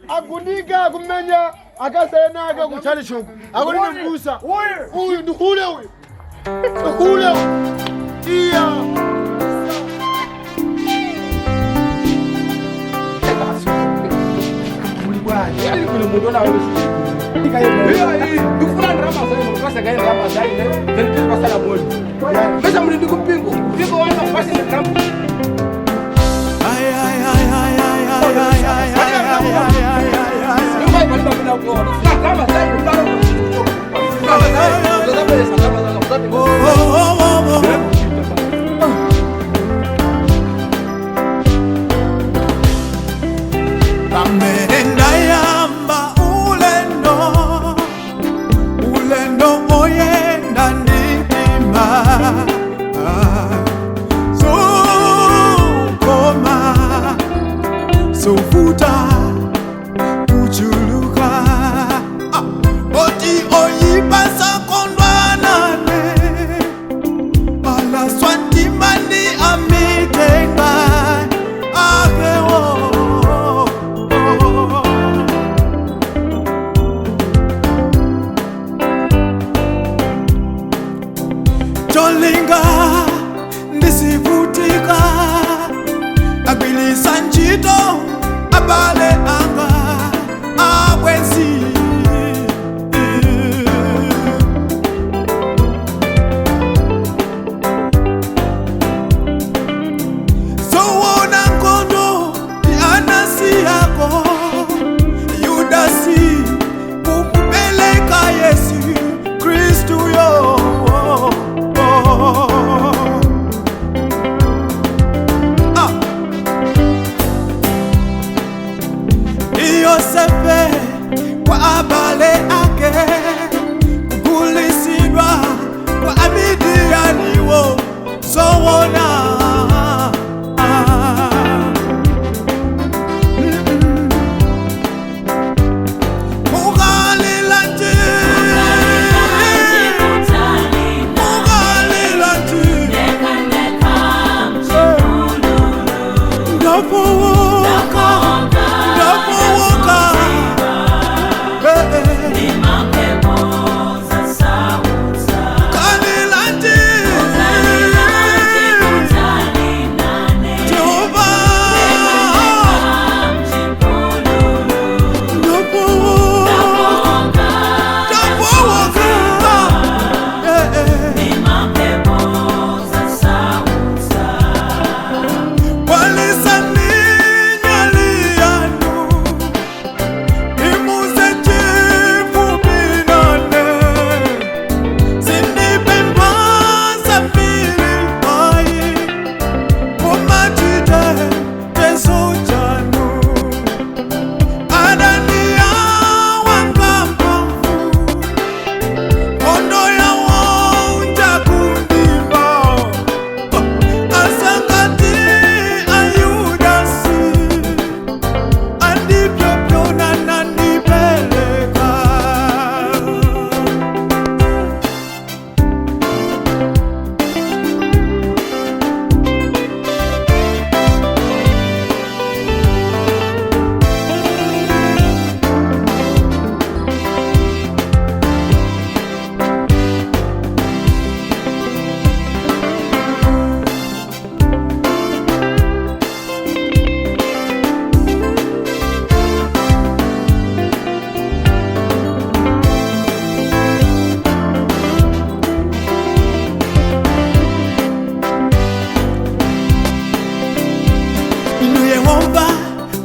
Agunika kumenya akasena akakuchali choko akuli mbusa uyu ndikule uyu ndikule iya mulibwani ali kule muntu na wewe ndikufuna ndrama sana mukasa gaenda ndrama sana ndio pasala moyo pesa mlindi kupingo pingo wana pasi ndrama Cholinga ndisivutika abilisa njito abale anga abwenzi sowona nkondo di anasi yako Yudasi kumpeleka Yesu Kristu yo Yosefe kwa abale ake kugulisidwa kwa Midiani wo sowona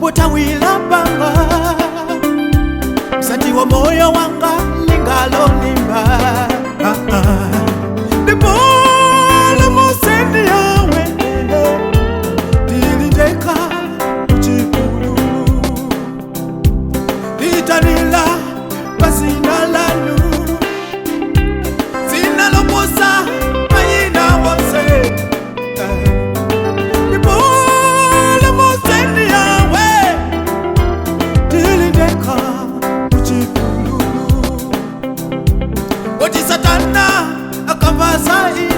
Potawila banga msati wa moyo wanga lingalo limba Debola musendi yawe dilindeka uchipulu Itanila pasina asai